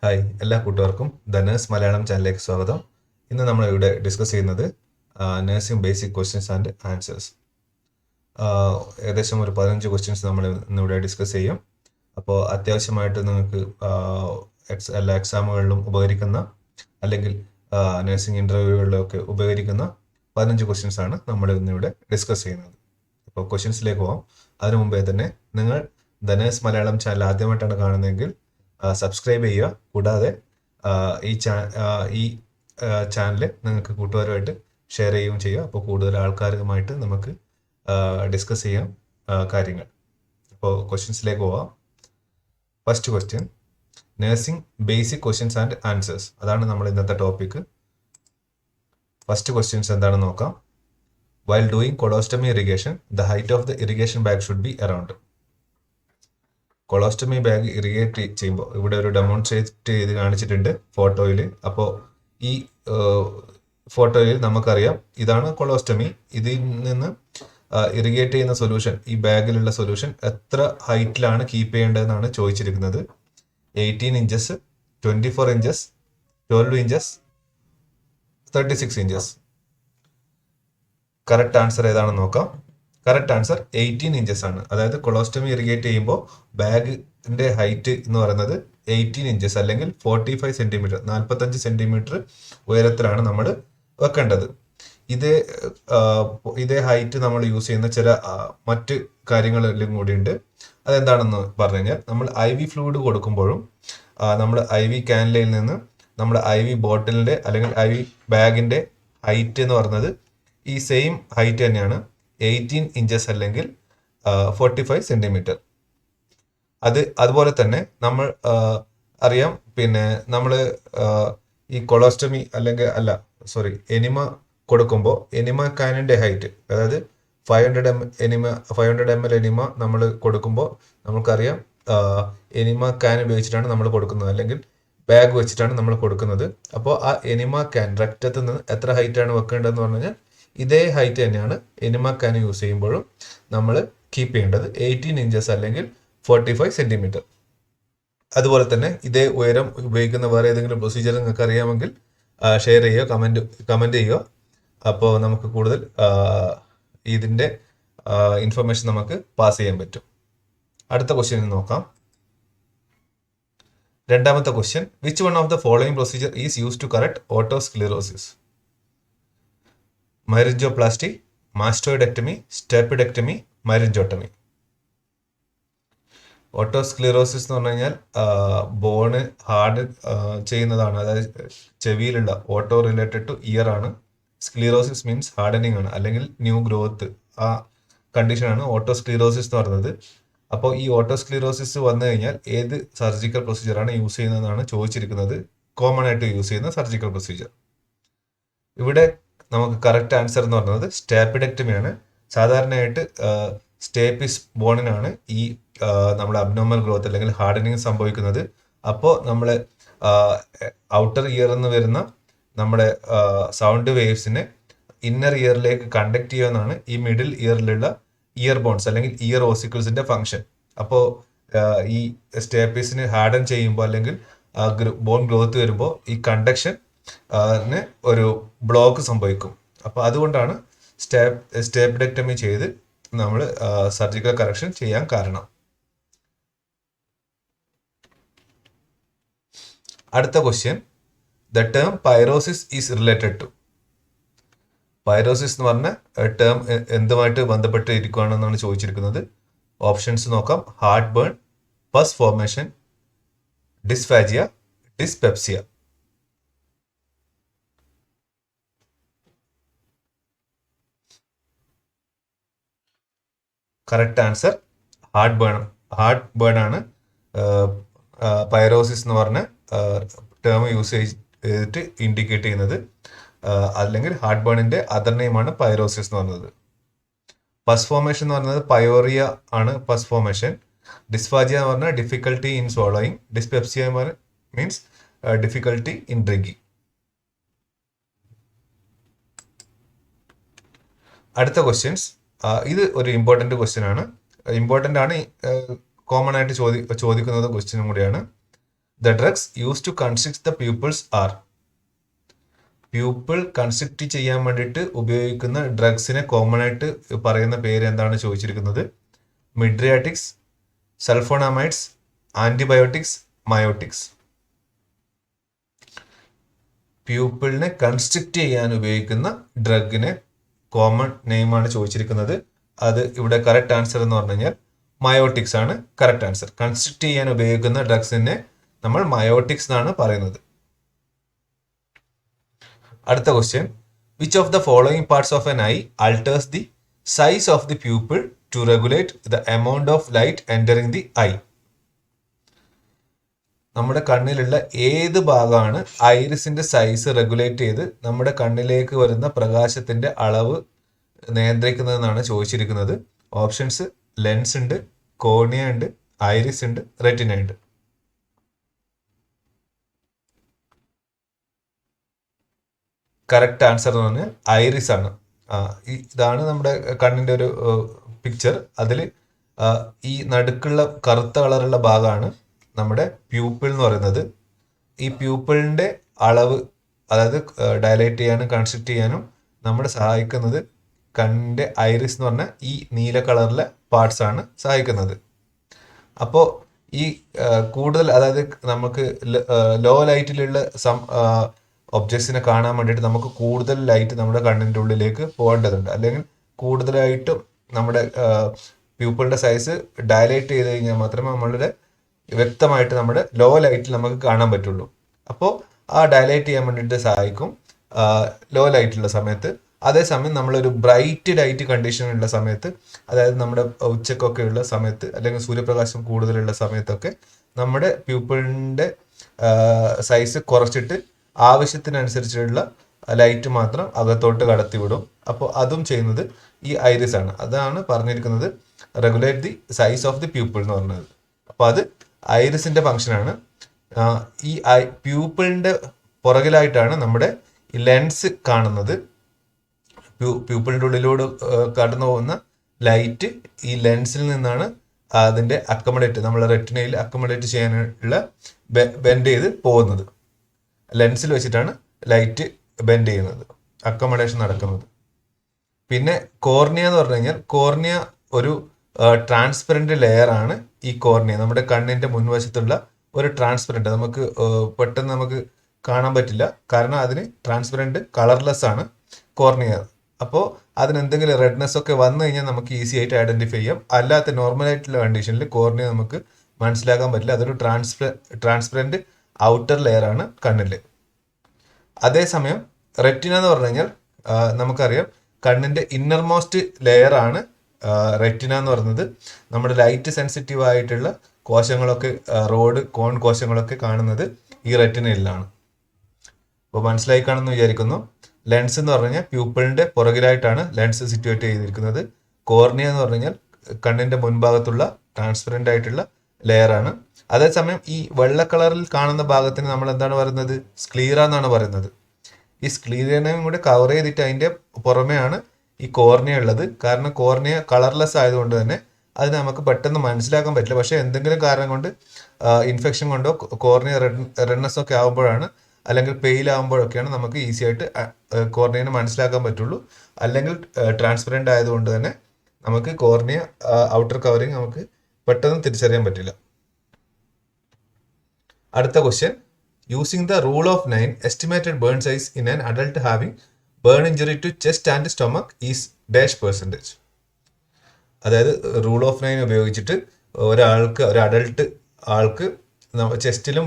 Hi എല്ലാ കൂട്ടുകാർക്കും the nurse Malayalam ചാനലിലേക്ക് സ്വാഗതം. ഇന്ന് നമ്മൾ ഇവിടെ ഡിസ്കസ് ചെയ്യുന്നത് nursing basic questions and answers. ഏകദേശം ഒരു 15 ക്വസ്റ്റ്യൻസ് നമ്മൾ ഇന്നിവിടെ ഡിസ്കസ് ചെയ്യും. അപ്പോൾ അത്യാവശ്യമായിട്ട് നിങ്ങൾക്ക് എല്ലാ എക്സാമുകളിലും ഉപകരിക്കുന്ന അല്ലെങ്കിൽ നഴ്സിംഗ് ഇൻ്റർവ്യൂകളിലൊക്കെ ഉപകരിക്കുന്ന 15 ക്വസ്റ്റ്യൻസ് ആണ് നമ്മൾ ഇന്നിവിടെ ഡിസ്കസ് ചെയ്യുന്നത്. അപ്പോൾ ക്വസ്റ്റ്യൻസിലേക്ക് പോകാം. അതിനു മുമ്പേ തന്നെ നിങ്ങൾ ദ നേഴ്സ് മലയാളം ചാനൽ ആദ്യമായിട്ടാണ് കാണുന്നതെങ്കിൽ സബ്സ്ക്രൈബ് ചെയ്യുക. കൂടാതെ ഈ ചാനൽ നിങ്ങൾക്ക് കൂട്ടുകാരുമായിട്ട് ഷെയർ ചെയ്യുകയും ചെയ്യുക. അപ്പോൾ കൂടുതൽ ആൾക്കാരുമായിട്ട് നമുക്ക് ഡിസ്കസ് ചെയ്യാം കാര്യങ്ങൾ. അപ്പോൾ ക്വസ്റ്റ്യൻസിലേക്ക് പോവാം. First question, nursing basic questions and answers, അതാണ് നമ്മൾ ഇന്നത്തെ ടോപ്പിക്. ഫസ്റ്റ് ക്വസ്റ്റ്യൻസ് എന്താണെന്ന് നോക്കാം. While doing colostomy irrigation the height of the irrigation bag should be around. Colostomy bag irrigate ചെയ്യുമ്പോൾ ഇവിടെ ഒരു ഡെമോൺസ്ട്രേറ്റ് ചെയ്ത് കാണിച്ചിട്ടുണ്ട് ഫോട്ടോയിൽ. അപ്പോൾ ഈ ഫോട്ടോയിൽ നമുക്കറിയാം ഇതാണ് കൊളോസ്റ്റമി. ഇതിൽ നിന്ന് ഇറിഗേറ്റ് ചെയ്യുന്ന സൊല്യൂഷൻ, ഈ ബാഗിലുള്ള സൊല്യൂഷൻ എത്ര ഹൈറ്റിലാണ് കീപ്പ് ചെയ്യേണ്ടതെന്നാണ് ചോദിച്ചിരിക്കുന്നത്. 18 inches, 24 inches, 12 inches, 36 inches. Correct answer ഏതാണെന്ന് നോക്കാം. കറക്റ്റ് ആൻസർ 18 ഇഞ്ചസ് ആണ്. അതായത് കൊളോസ്റ്റമി ഇറിഗേറ്റ് ചെയ്യുമ്പോൾ ബാഗിന്റെ ഹൈറ്റ് എന്ന് പറയുന്നത് 18 ഇഞ്ചസ് അല്ലെങ്കിൽ 45 സെന്റിമീറ്റർ, 45 സെന്റിമീറ്റർ ഉയരത്തിലാണ് നമ്മൾ വെക്കേണ്ടത്. ഇതേ ഹൈറ്റ് നമ്മൾ യൂസ് ചെയ്യുന്ന ചില മറ്റ് കാര്യങ്ങളിലും കൂടിയുണ്ട്. അതെന്താണെന്ന് പറഞ്ഞു കഴിഞ്ഞാൽ, നമ്മൾ IV ഫ്ലൂയിഡ് കൊടുക്കുമ്പോഴും നമ്മൾ IV കാനിലയിൽ നിന്ന് നമ്മുടെ IV ബോട്ടിലിന്റെ അല്ലെങ്കിൽ IV ബാഗിന്റെ ഹൈറ്റ് എന്ന് പറയുന്നത് ഈ സെയിം ഹൈറ്റ് തന്നെയാണ്, 18 ഇഞ്ചസ് അല്ലെങ്കിൽ 45 സെന്റിമീറ്റർ. അതുപോലെ തന്നെ നമ്മൾ അറിയാം, പിന്നെ നമ്മൾ ഈ കൊളോസ്റ്റമി എനിമ കൊടുക്കുമ്പോൾ എനിമ കാനിന്റെ ഹൈറ്റ്, അതായത് 500 ml എനിമ നമ്മൾ കൊടുക്കുമ്പോൾ നമുക്കറിയാം എനിമ കാൻ ഉപയോഗിച്ചിട്ടാണ് നമ്മൾ കൊടുക്കുന്നത്, അല്ലെങ്കിൽ ബാഗ് വെച്ചിട്ടാണ് നമ്മൾ കൊടുക്കുന്നത്. അപ്പോൾ ആ എനിമ കാൻ രക്തത്തിൽ നിന്ന് എത്ര ഹൈറ്റാണ് വെക്കേണ്ടതെന്ന് പറഞ്ഞു കഴിഞ്ഞാൽ ഇതേ ഹൈറ്റ് തന്നെയാണ് എനിമ കാൻ യൂസ് ചെയ്യുമ്പോഴും നമ്മൾ കീപ്പ് ചെയ്യേണ്ടത്, 18 ഇഞ്ചസ് അല്ലെങ്കിൽ 45 സെന്റിമീറ്റർ. അതുപോലെ തന്നെ ഇതേ ഉയരം ഉപയോഗിക്കുന്ന വേറെ ഏതെങ്കിലും പ്രൊസീജിയർ നിങ്ങൾക്ക് അറിയാമെങ്കിൽ ഷെയർ ചെയ്യുക, കമന്റ് ചെയ്യുക. അപ്പോൾ നമുക്ക് കൂടുതൽ ഇതിന്റെ ഇൻഫർമേഷൻ നമുക്ക് പാസ് ചെയ്യാൻ പറ്റും. അടുത്ത ക്വസ്റ്റ്യൻ നോക്കാം. രണ്ടാമത്തെ question, which one of the following procedure is use to correct otosclerosis? Myringoplasty, mastoidectomy, stapedectomy, myringotomy. Otosclerosis എന്ന് പറഞ്ഞു കഴിഞ്ഞാൽ ബോണ് ഹാർഡ് ചെയ്യുന്നതാണ്, അതായത് ചെവിയിലുള്ള ഓട്ടോ റിലേറ്റഡ് ടു ഇയർ ആണ്. സ്ക്ലിറോസിസ് മീൻസ് ഹാർഡനിങ് ആണ്, അല്ലെങ്കിൽ ന്യൂ ഗ്രോത്ത്. ആ കണ്ടീഷനാണ് ഓട്ടോസ്ക്ലിറോസിസ് എന്ന് പറയുന്നത്. അപ്പോൾ ഈ ഓട്ടോസ്ക്ലിറോസിസ് വന്നു കഴിഞ്ഞാൽ ഏത് സർജിക്കൽ പ്രൊസീജിയറാണ് യൂസ് ചെയ്യുന്നതെന്നാണ് ചോദിച്ചിരിക്കുന്നത്. കോമൺ ആയിട്ട് യൂസ് ചെയ്യുന്ന സർജിക്കൽ പ്രൊസീജിയർ. ഇവിടെ നമുക്ക് കറക്റ്റ് ആൻസർ എന്ന് പറയുന്നത് സ്റ്റെപ്പിഡക്ടമിയാണ്. സാധാരണയായിട്ട് സ്റ്റേപ്പിസ് ബോണിനാണ് ഈ നമ്മുടെ അബ്നോർമൽ ഗ്രോത്ത് അല്ലെങ്കിൽ ഹാർഡനിങ് സംഭവിക്കുന്നത്. അപ്പോൾ നമ്മൾ ഔട്ടർ ഇയർ എന്ന് വരുന്ന നമ്മുടെ സൗണ്ട് വേവ്സിനെ ഇന്നർ ഇയറിലേക്ക് കണ്ടക്ട് ചെയ്യുമെന്നാണ് ഈ മിഡിൽ ഇയറിലുള്ള ഇയർ ബോൺസ് അല്ലെങ്കിൽ ഇയർ ഓസിക്കിൾസിന്റെ ഫംഗ്ഷൻ. അപ്പോൾ ഈ സ്റ്റേപ്പീസിന് ഹാർഡൻ ചെയ്യുമ്പോൾ അല്ലെങ്കിൽ ബോൺ ഗ്രോത്ത് വരുമ്പോൾ ഈ കണ്ടക്ഷൻ ഒരു ബ്ലോക്ക് സംഭവിക്കും. അപ്പോൾ അതുകൊണ്ടാണ് സ്റ്റെപ്പിഡക്ടമി ചെയ്ത് നമ്മൾ സർജിക്കൽ കറക്ഷൻ ചെയ്യാൻ കാരണം. അടുത്ത question, the term pyrosis is related to. Pyrosis എന്ന് പറഞ്ഞ ടേം എന്തുമായിട്ട് ബന്ധപ്പെട്ട് ഇരിക്കുകയാണെന്നാണ് ചോദിച്ചിരിക്കുന്നത്. ഓപ്ഷൻസ് നോക്കാം. Heart burn, pus formation, dysphagia, dyspepsia. Correct answer heart burn ആണ്. പൈറോസിസ് എന്ന് പറഞ്ഞ ടേം യൂസ് ചെയ്തിട്ട് ഇൻഡിക്കേറ്റ് ചെയ്യുന്നത്, അല്ലെങ്കിൽ ഹാർട്ട് ബേണിന്റെ അതർ നെയിമാണ് പൈറോസിസ് എന്ന് പറയുന്നത്. പസ് ഫോർമേഷൻ എന്ന് പറയുന്നത് പയോറിയ ആണ് പസ് ഫോർമേഷൻ. ഡിസ്ഫാജിയ എന്ന് പറഞ്ഞാൽ difficulty in സ്വോളോയിങ്. Dyspepsia means difficulty in drinking. അടുത്ത ക്വസ്റ്റ്യൻസ്, ഇത് ഒരു ഇമ്പോർട്ടന്റ് ക്വസ്റ്റ്യൻ ആണ്. കോമൺ ആയിട്ട് ചോദിക്കുന്നത് ക്വസ്റ്റ്യനും കൂടിയാണ്. The drugs use to constrict the pupils are. Pupil constrict ചെയ്യാൻ വേണ്ടിയിട്ട് ഉപയോഗിക്കുന്ന ഡ്രഗ്സിനെ കോമൺ ആയിട്ട് പറയുന്ന പേര് എന്താണ് ചോദിച്ചിരിക്കുന്നത്? മിഡ്രിയാറ്റിക്സ്, സൾഫോണാമൈഡ്സ്, ആന്റിബയോട്ടിക്സ്, മയോട്ടിക്സ്. പ്യൂപ്പിളിനെ കൺസ്ട്രിക്ട് ചെയ്യാൻ ഉപയോഗിക്കുന്ന ഡ്രഗിനെ കോമൺ നെയിമാണ് ചോദിച്ചിരിക്കുന്നത്. അത് ഇവിടെ കറക്റ്റ് ആൻസർ എന്ന് പറഞ്ഞു കഴിഞ്ഞാൽ മയോട്ടിക്സ് ആണ് കറക്റ്റ് ആൻസർ. കൺസ്ട്രിക്ട് ചെയ്യാൻ ഉപയോഗിക്കുന്ന ഡ്രഗ്സിനെ നമ്മൾ മയോട്ടിക്സ് എന്നാണ് പറയുന്നത്. അടുത്ത question, which of the following parts of an eye alters the size of the pupil to regulate the amount of light entering the eye? നമ്മുടെ കണ്ണിലുള്ള ഏത് ഭാഗമാണ് ഐറിസിന്റെ സൈസ് റെഗുലേറ്റ് ചെയ്ത് നമ്മുടെ കണ്ണിലേക്ക് വരുന്ന പ്രകാശത്തിന്റെ അളവ് നിയന്ത്രിക്കുന്നതെന്നാണ് ചോദിച്ചിരിക്കുന്നത്. ഓപ്ഷൻസ് ലെൻസ് ഉണ്ട്, കോർണിയ ഉണ്ട്, ഐറിസ് ഉണ്ട്, റെറ്റിന ഉണ്ട്. കറക്റ്റ് ആൻസർ എന്ന് പറഞ്ഞാൽ ഐറിസ് ആണ്. ഇതാണ് നമ്മുടെ കണ്ണിന്റെ ഒരു പിക്ചർ. അതിൽ ഈ നടുക്കുള്ള കറുത്ത കളറുള്ള ഭാഗമാണ് നമ്മുടെ പ്യൂപ്പിൾ എന്ന് പറയുന്നത്. ഈ പ്യൂപ്പിളിന്റെ അളവ്, അതായത് ഡയലേറ്റ് ചെയ്യാനും കൺസ്ട്രിക്ട് ചെയ്യാനും നമ്മളെ സഹായിക്കുന്നത് കണ്ണിന്റെ ഐറിസ് എന്ന് പറഞ്ഞ ഈ നീല കളറിലെ പാർട്സ് ആണ് സഹായിക്കുന്നത്. അപ്പോൾ ഈ കൂടുതൽ, അതായത് നമുക്ക് ലോ ലൈറ്റിലുള്ള ഒബ്ജക്ട്സിനെ കാണാൻ വേണ്ടിയിട്ട് നമുക്ക് കൂടുതൽ ലൈറ്റ് നമ്മുടെ കണ്ണിൻ്റെ ഉള്ളിലേക്ക് പോകേണ്ടതുണ്ട്. അല്ലെങ്കിൽ കൂടുതലായിട്ടും നമ്മുടെ പ്യൂപ്പിളിന്റെ സൈസ് ഡയലേറ്റ് ചെയ്ത് കഴിഞ്ഞാൽ മാത്രമേ നമ്മളുടെ വ്യക്തമായിട്ട് നമ്മുടെ ലോ ലൈറ്റിൽ നമുക്ക് കാണാൻ പറ്റുള്ളൂ. അപ്പോൾ ആ ഡയലേറ്റ് ചെയ്യാൻ വേണ്ടിയിട്ട് സഹായിക്കും ലോ ലൈറ്റുള്ള സമയത്ത്. അതേസമയം നമ്മളൊരു ബ്രൈറ്റ് ലൈറ്റ് കണ്ടീഷനുള്ള സമയത്ത്, അതായത് നമ്മുടെ ഉച്ചക്കൊക്കെ ഉള്ള സമയത്ത് അല്ലെങ്കിൽ സൂര്യപ്രകാശം കൂടുതലുള്ള സമയത്തൊക്കെ നമ്മുടെ പ്യൂപ്പിളിൻ്റെ സൈസ് കുറച്ചിട്ട് ആവശ്യത്തിനനുസരിച്ചുള്ള ലൈറ്റ് മാത്രം അകത്തോട്ട് കടത്തിവിടും. അപ്പോൾ അതും ചെയ്യുന്നത് ഈ ഐറിസ് ആണ്. അതാണ് പറഞ്ഞിരിക്കുന്നത് regulate the size of the pupil എന്ന് പറഞ്ഞത്. അപ്പോൾ അത് ഐറിസിന്റെ ഫംഗ്ഷനാണ്. ഈ പ്യൂപ്പിളിന്റെ പുറകിലായിട്ടാണ് നമ്മുടെ ഈ ലെൻസ് കാണുന്നത്. പ്യൂപ്പിളിന്റെ ഉള്ളിലൂടെ കടന്നു പോകുന്ന ലൈറ്റ് ഈ ലെൻസിൽ നിന്നാണ് അതിന്റെ അക്കമഡേറ്റ്, നമ്മളെ റെറ്റിനയിൽ അക്കമഡേറ്റ് ചെയ്യാനുള്ള ബെൻഡ് ചെയ്ത് പോകുന്നത്. ലെൻസിൽ വെച്ചിട്ടാണ് ലൈറ്റ് ബെൻഡ് ചെയ്യുന്നത്, അക്കമഡേഷൻ നടക്കുന്നത്. പിന്നെ കോർണിയ എന്ന് പറഞ്ഞു കഴിഞ്ഞാൽ, കോർണിയ ഒരു ട്രാൻസ്പെറൻറ്റ് ലെയർ ആണ്. ഈ കോർണിയ നമ്മുടെ കണ്ണിന്റെ മുൻവശത്തുള്ള ഒരു ട്രാൻസ്പെറൻറ്റ്, നമുക്ക് പെട്ടെന്ന് നമുക്ക് കാണാൻ പറ്റില്ല, കാരണം അതിന് ട്രാൻസ്പെറൻറ്റ് കളർലെസ് ആണ് കോർണിയ. അപ്പോൾ അതിന് എന്തെങ്കിലും റെഡ്നെസ് ഒക്കെ വന്നു കഴിഞ്ഞാൽ നമുക്ക് ഈസി ആയിട്ട് ഐഡന്റിഫൈ ചെയ്യാം. അല്ലാത്ത നോർമലായിട്ടുള്ള കണ്ടീഷനിൽ കോർണിയ നമുക്ക് മനസ്സിലാക്കാൻ പറ്റില്ല. അതൊരു ട്രാൻസ്പെറൻറ്റ് ഔട്ടർ ലെയർ ആണ് കണ്ണിൽ. അതേസമയം റെറ്റിന എന്ന് പറഞ്ഞു കഴിഞ്ഞാൽ നമുക്കറിയാം കണ്ണിന്റെ ഇന്നർ മോസ്റ്റ് ലെയർ ആണ് റെറ്റിന എന്ന് പറയുന്നത്. നമ്മുടെ ലൈറ്റ് സെൻസിറ്റീവ് ആയിട്ടുള്ള കോശങ്ങളൊക്കെ, കോൺ കോശങ്ങളൊക്കെ കാണുന്നത് ഈ റെറ്റിനയിലാണ്. അപ്പോൾ മനസ്സിലായി കാണുമെന്ന് വിചാരിക്കുന്നു. ലെൻസ് എന്ന് പറഞ്ഞു കഴിഞ്ഞാൽ പ്യൂപ്പിളിന്റെ പുറകിലായിട്ടാണ് ലെൻസ് സിറ്റുവേറ്റ് ചെയ്തിരിക്കുന്നത്. കോർണിയ എന്ന് പറഞ്ഞു കഴിഞ്ഞാൽ കണ്ണിന്റെ മുൻഭാഗത്തുള്ള ട്രാൻസ്പെറന്റ് ആയിട്ടുള്ള ലെയർ ആണ്. അതേസമയം ഈ വെള്ള കളറിൽ കാണുന്ന ഭാഗത്തിന് നമ്മൾ എന്താണ് പറയുന്നത്? സ്ക്ലീറ എന്നാണ് പറയുന്നത്. ഈ സ്ക്ലീറനെയും കൂടെ കവർ ചെയ്തിട്ട് അതിന്റെ പുറമെയാണ് ഈ കോർണിയ ഉള്ളത്. കാരണം കോർണിയ കളർലെസ് ആയതുകൊണ്ട് തന്നെ അത് നമുക്ക് പെട്ടെന്ന് മനസ്സിലാക്കാൻ പറ്റില്ല. പക്ഷെ എന്തെങ്കിലും കാരണം കൊണ്ട് ഇൻഫെക്ഷൻ കൊണ്ടോ കോർണിയ റെഡ്നെസ് ഒക്കെ ആകുമ്പോഴാണ്, അല്ലെങ്കിൽ പെയിൽ ആകുമ്പോഴൊക്കെയാണ് നമുക്ക് ഈസി ആയിട്ട് കോർണിയനെ മനസ്സിലാക്കാൻ പറ്റുള്ളൂ. അല്ലെങ്കിൽ ട്രാൻസ്പെറന്റ് ആയതുകൊണ്ട് തന്നെ നമുക്ക് കോർണിയ ഔട്ടർ കവറിങ് നമുക്ക് പെട്ടെന്ന് തിരിച്ചറിയാൻ പറ്റില്ല. അടുത്ത question, using the rule of 9 estimated burn size in an adult having burn injury to chest and stomach is dash percentage. അതായത് റൂൾ ഓഫ് 9 ഉപയോഗിച്ചിട്ട് ഒരു അഡൾട്ട് ആൾക്ക് ചെസ്റ്റിലും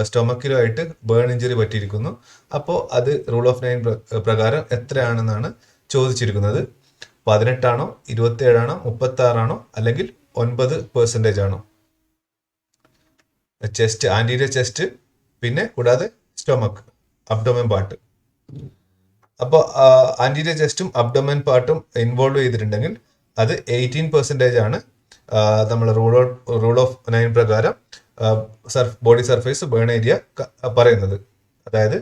സ്റ്റൊമക്കിലും ആയിട്ട് ബേൺ ഇഞ്ചുറി പറ്റിയിരിക്കുന്നു. അപ്പോൾ അത് റൂൾ ഓഫ് 9 പ്രകാരം എത്രയാണെന്നാണ് ചോദിച്ചിരിക്കുന്നത്. 18 ആണോ, 27 ആണോ, 36 ആണോ, അല്ലെങ്കിൽ 9% ആണോ? ചെസ്റ്റ്, ആന്റീരിയർ ചെസ്റ്റ്, പിന്നെ കൂടാതെ സ്റ്റൊമക്ക്, അബ്ഡോമൻ പാർട്ട്. അപ്പോൾ ആന്റീരിയർ ചെസ്റ്റും അബ്ഡോമൻ പാർട്ടും ഇൻവോൾവ് ചെയ്തിട്ടുണ്ടെങ്കിൽ അത് 18% ആണ് നമ്മൾ റൂൾ ഓഫ് 9 പ്രകാരം ബോഡി സർഫേസ് ബേൺ ഏരിയ പറയുന്നത്. അതായത്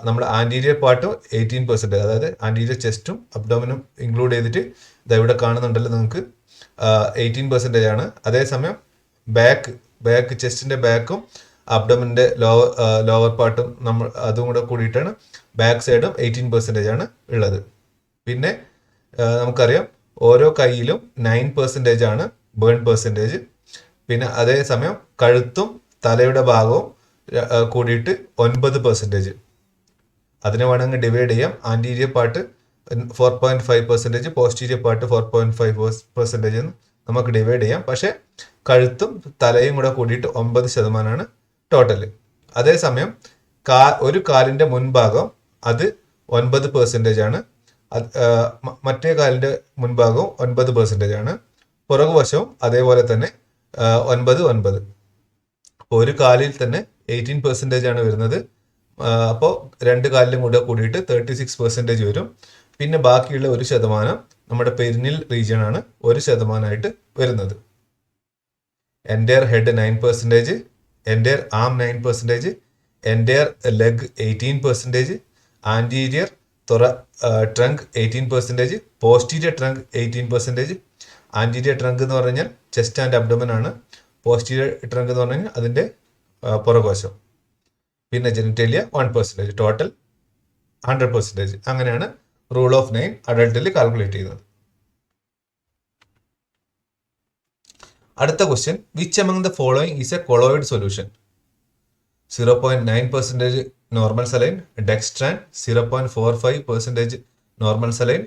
നമ്മൾ ആന്റീരിയർ പാർട്ടും 18%, അതായത് ആന്റീരിയർ ചെസ്റ്റും അബ്ഡോമനും ഇൻക്ലൂഡ് ചെയ്തിട്ട് ഇത് ഇവിടെ കാണുന്നുണ്ടല്ലോ നിങ്ങൾക്ക് 18% ആണ്. അതേസമയം ബാക്ക് ചെസ്റ്റിന്റെ ബാക്കും അബ്ഡമിൻ്റെ ലോവർ പാർട്ടും നമ്മൾ അതും കൂടെ കൂടിയിട്ടാണ് ബാക്ക് സൈഡും 18% ആണ് ഉള്ളത്. പിന്നെ നമുക്കറിയാം ഓരോ കൈയിലും 9% ആണ് ബേൺ പെർസെൻറ്റേജ്. പിന്നെ അതേസമയം കഴുത്തും തലയുടെ ഭാഗവും കൂടിയിട്ട് 9%. അതിനെ വേണമെങ്കിൽ ഡിവൈഡ് ചെയ്യാം. ആൻറ്റീരിയർ പാർട്ട് 4.5%, പോസ്റ്റീരിയർ പാർട്ട് 4.5% എന്ന് നമുക്ക് ഡിവൈഡ് ചെയ്യാം. പക്ഷേ കഴുത്തും തലയും കൂടെ കൂടിയിട്ട് 9% ടോട്ടൽ. അതേസമയം ഒരു കാലിൻ്റെ മുൻഭാഗം അത് 9% ആണ്. മറ്റേ കാലിൻ്റെ മുൻഭാഗവും 9% ആണ്. പുറകുവശവും അതേപോലെ തന്നെ 9. ഒരു കാലിൽ തന്നെ 18% ആണ് വരുന്നത്. അപ്പോൾ രണ്ട് കാലിലും കൂടെ കൂടിയിട്ട് 36% വരും. പിന്നെ ബാക്കിയുള്ള 1% നമ്മുടെ പെരിനിൽ റീജിയൻ ആണ് 1% വരുന്നത്. എൻ്റെയർ ഹെഡ് 9%, എൻ്റെയർ ആം 9%, entire leg 18%, anterior trunk 18%, posterior trunk 18%. Anterior trunk എന്ന് പറഞ്ഞാൽ ചെസ്റ്റ് ആൻഡ് അബ്ഡോമൻ ആണ്. പോസ്റ്റീരിയർ ട്രങ്ക് എന്ന് പറഞ്ഞാൽ അതിൻ്റെ പുറകുവശം. പിന്നെ ജെനിറ്റേലിയ 1%, ടോട്ടൽ 100%. അങ്ങനെയാണ് റൂൾ ഓഫ് 9 അഡൾട്ടിൽ കാൽക്കുലേറ്റ് ചെയ്യുന്നത്. അടുത്ത question, which among the following is A colloid solution? 0.9% normal saline, dextran 0.45% normal saline,